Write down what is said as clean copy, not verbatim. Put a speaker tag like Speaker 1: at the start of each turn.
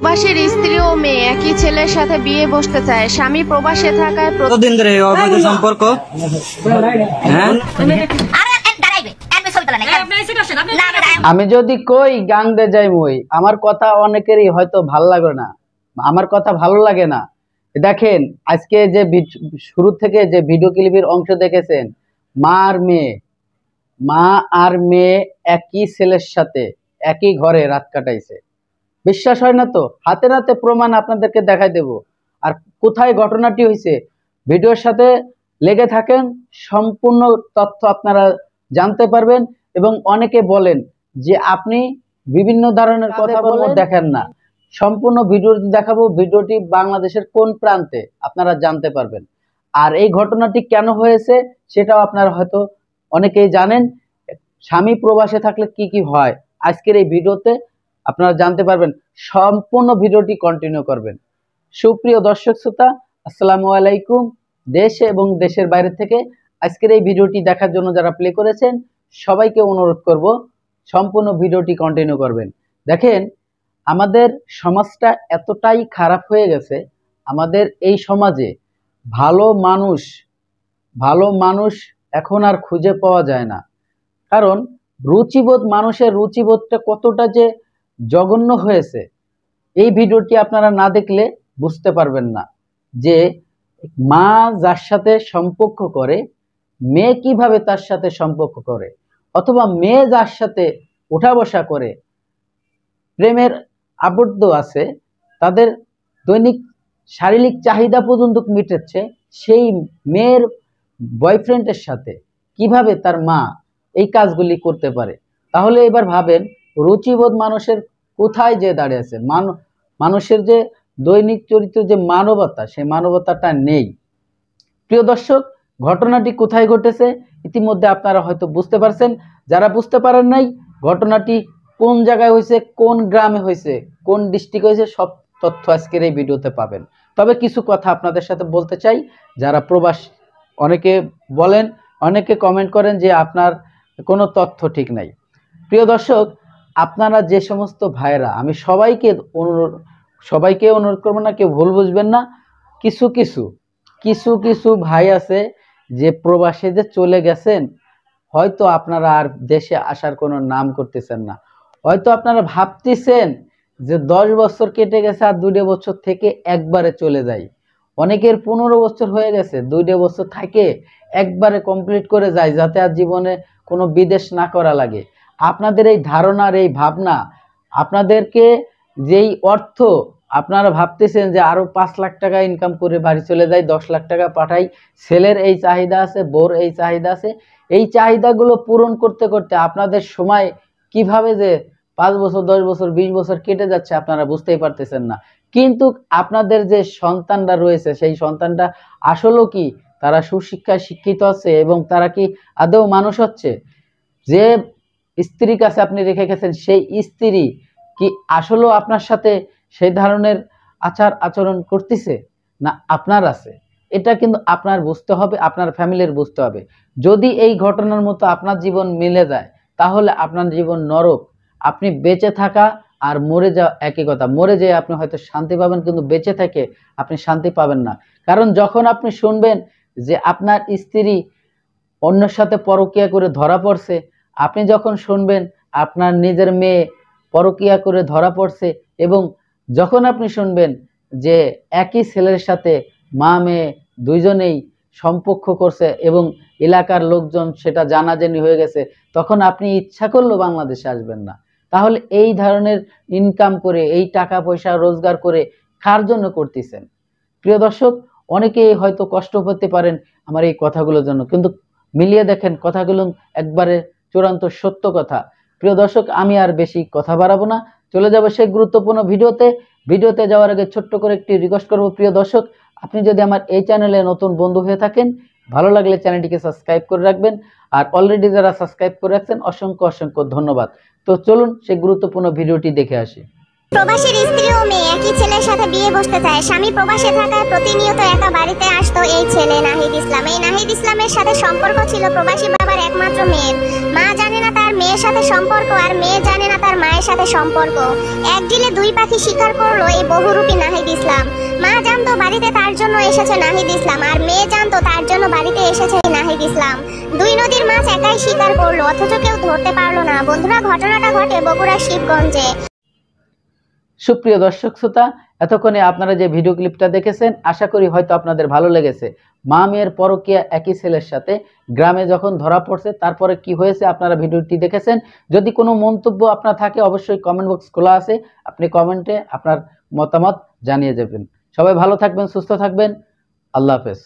Speaker 1: প্রবাসীর স্ত্রী ও মেয়ে একই ছেলের সাথে বিয়ে বসতে চায়। স্বামী প্রবাসে থাকায়
Speaker 2: কতদিন ধরে অবৈধ সম্পর্ক? হ্যাঁ,
Speaker 3: আমি যদি কই গাংদে যাই মই, আমার কথা অনেকেরই হয়তো ভাল লাগে না, আমার কথা ভালো লাগে না। দেখেন আজকে যে শুরু থেকে যে ভিডিও ক্লিপের অংশ দেখেছেন, মা আর মেয়ে একই ছেলের সাথে একই ঘরে রাত কাটাইছে। বিশ্বাস হয় না তো? হাতে নাতে প্রমাণ আপনাদেরকে দেখাই দেব। আর কোথায় ঘটনাটি হয়েছে ভিডিওর সাথে লেগে থাকেন, সম্পূর্ণ তথ্য আপনারা জানতে পারবেন। এবং অনেকে বলেন যে আপনি বিভিন্ন ধরনের কথা বলে দেখেন না, সম্পূর্ণ ভিডিওটি দেখাবো। ভিডিওটি বাংলাদেশের কোন প্রান্তে আপনারা জানতে পারবেন। আর এই ঘটনাটি কেন হয়েছে সেটাও আপনারা হয়তো অনেকেই জানেন। স্বামী প্রবাসে থাকলে কি কি হয় আজকের এই ভিডিওতে আপনারা জানতে পারবেন। সম্পূর্ণ ভিডিওটি কন্টিনিউ করবেন। সুপ্রিয় দর্শক শ্রোতা, আসসালামু আলাইকুম। দেশে এবং দেশের বাইরে থেকে আজকের এই ভিডিওটি দেখার জন্য যারা প্লে করেছেন সবাইকে অনুরোধ করব সম্পূর্ণ ভিডিওটি কন্টিনিউ করবেন। দেখেন আমাদের সমাজটা এতটাই খারাপ হয়ে গেছে, আমাদের এই সমাজে ভালো মানুষ এখন আর খুঁজে পাওয়া যায় না। কারণ রুচিবোধ, মানুষের রুচিবোধটা কতটা যে জঘন্য হয়েছে এই ভিডিওটি আপনারা না দেখলে বুঝতে পারবেন না। যে মা যার সাথে সম্পর্ক করে, মেয়ে কিভাবে তার সাথে সম্পর্ক করে, অথবা মেয়ে যার সাথে ওঠা বসা করে, প্রেমের আবদ্ধ আছে, তাদের দৈনিক শারীরিক চাহিদা পর্যন্ত মিটাচ্ছে, সেই মেয়ের বয়ফ্রেন্ডের সাথে কিভাবে তার মা এই কাজগুলি করতে পারে। তাহলে এবার ভাবেন রুচিবোধ মানুষের কোথায় যে দাঁড়িয়েছে। মানুষের যে দৈনিক চরিত্র যে মানবতা, সেই মানবতাটা নেই। প্রিয় দর্শক, ঘটনাটি কোথায় ঘটেছে ইতিমধ্যে আপনারা হয়তো বুঝতে পারছেন। যারা বুঝতে পারেন নাই ঘটনাটি কোন জায়গায় হয়েছে, কোন গ্রামে হয়েছে, কোন ডিস্ট্রিক্ট হয়েছে, সব তথ্য আজকের এই ভিডিওতে পাবেন। তবে কিছু কথা আপনাদের সাথে বলতে চাই। যারা প্রবাস, অনেকে বলেন, অনেকে কমেন্ট করেন যে আপনার কোনো তথ্য ঠিক নাই। প্রিয় দর্শক, আপনারা যে সমস্ত ভাইরা, আমি সবাইকে অনুরোধ করবো না, কেউ ভুল বুঝবেন না। কিছু কিছু ভাই আছে যে প্রবাসে যে চলে গেছেন, হয়তো আপনারা আর দেশে আসার কোনো নাম করতেছেন না। হয়তো আপনারা ভাবতেছেন যে 10 বছর কেটে গেছে আর 2 বছর থেকে একবারে চলে যাই। অনেকের 15 বছর হয়ে গেছে, 2 বছর থাকে একবারে কমপ্লিট করে যায়, যাতে আর জীবনে কোনো বিদেশ না করা লাগে। আপনাদের এই ধারণার এই ভাবনা, আপনাদেরকে যেই অর্থ আপনারা ভাবতেছেন যে আরো 5 লাখ টাকা ইনকাম করে বাড়ি চলে যায়, 10 লাখ টাকা পাঠাই, ছেলের এই চাহিদা আছে, বোর এই চাহিদা আছে, এই চাহিদাগুলো পূরণ করতে করতে আপনাদের সময় কিভাবে যে 5 বছর, 10 বছর, 20 বছর কেটে যাচ্ছে আপনারা বুঝতেই পারতেছেন না। কিন্তু আপনাদের যে সন্তানরা রয়েছে, সেই সন্তানটা আসলেও কি তারা সুশিক্ষায় শিক্ষিত আছে এবং তারা কি আদৌ মানুষ হচ্ছে? যে স্ত্রীর কাছে আপনি রেখে গেছেন, সেই স্ত্রী কি আসলেও আপনার সাথে সেই ধরনের আচরণ করতেছে না আপনার আছে? এটা কিন্তু আপনার বুঝতে হবে, আপনার ফ্যামিলির বুঝতে হবে। যদি এই ঘটনার মতো আপনার জীবন মিলে যায় তাহলে আপনার জীবন নরক। আপনি বেঁচে থাকা আর মরে যাওয়া একই কথা। মরে যেয়ে আপনি হয়তো শান্তি পাবেন, কিন্তু বেঁচে থেকে আপনি শান্তি পাবেন না। কারণ যখন আপনি শুনবেন যে আপনার স্ত্রী অন্যের সাথে পরকীয়া করে ধরা পড়ছে, আপনি যখন শুনবেন আপনার নিজের মেয়ে পরকীয়া করে ধরা পড়ছে, এবং যখন আপনি শুনবেন যে একই ছেলের সাথে মা মেয়ে দুইজনেই সম্পর্ক করছে এবং এলাকার লোকজন সেটা জানাজানি হয়ে গেছে, তখন আপনি ইচ্ছা করলেও বাংলাদেশে আসবেন না। তাহলে এই ধরনের ইনকাম করে, এই টাকা পয়সা রোজগার করে কার জন্য করতেছেন? প্রিয় দর্শক, অনেকেই হয়তো কষ্ট পেতে পারেন আমার এই কথাগুলোর জন্য, কিন্তু মিলিয়ে দেখেন কথাগুলো একবারে চূড়ান্ত সত্য কথা। প্রিয় দর্শক, আমি আর বেশি কথা বাড়াবো না, চলে যাব সেই গুরুত্বপূর্ণ ভিডিওতে যাওয়ার আগে ছোট্ট করে একটি রিকোয়েস্ট করব। প্রিয় দর্শক, আপনি যদি আমার এই চ্যানেলে নতুন বন্ধু হয়ে থাকেন, ভালো লাগলে চ্যানেলটিকে সাবস্ক্রাইব করে রাখবেন। আর অলরেডি যারা সাবস্ক্রাইব করে রাখছেন অসংখ্য ধন্যবাদ। তো চলুন সেই গুরুত্বপূর্ণ ভিডিওটি দেখে আসি।
Speaker 4: প্রবাসীর স্ত্রী ও মেয়ে একই ছেলের সাথে বিয়ে বসতে চায়। স্বামী প্রবাসে থাকায় প্রতিনিয়ত একা বাড়িতে আসতো এই ছেলে নাহিদ ইসলাম। এই নাহিদ ইসলামের সাথে সম্পর্ক ছিল প্রবাসী বাবার একমাত্র মেয়ের। মা জানে না তার মেয়ের সাথে সম্পর্ক, আর মেয়ে জানে না তার মায়ের সাথে সম্পর্ক। এক ডিলে দুই পাখি শিকার করলো এই বহুরূপী নাহিদ ইসলাম। মা জানতো বাড়িতে তার জন্য এসেছে নাহিদ ইসলাম, আর মেয়ে জানতো তার জন্য বাড়িতে এসেছে নাহিদ ইসলাম। দুই নদীর মাছ একাই শিকার করলো, অথচ কেউ ধরতে পারলো না। বন্ধুরা, ঘটনাটা ঘটে বগুড়ার শিবগঞ্জে।
Speaker 3: সুপ্রিয় দর্শক শ্রোতা, এতক্ষণে আপনারা যে ভিডিও ক্লিপটা দেখেছেন, আশা করি হয়তো আপনাদের ভালো লেগেছে। মা মেয়ের পরকীয়া একই ছেলের সাথে গ্রামে যখন ধরা পড়ছে, তারপরে কি হয়েছে আপনারা ভিডিওটি দেখেছেন। যদি কোনো মন্তব্য আপনার থাকে, অবশ্যই কমেন্ট বক্স খোলা আছে, আপনি কমেন্টে আপনার মতামত জানিয়ে যাবেন। সবাই ভালো থাকবেন, সুস্থ থাকবেন। আল্লাহ হাফেজ।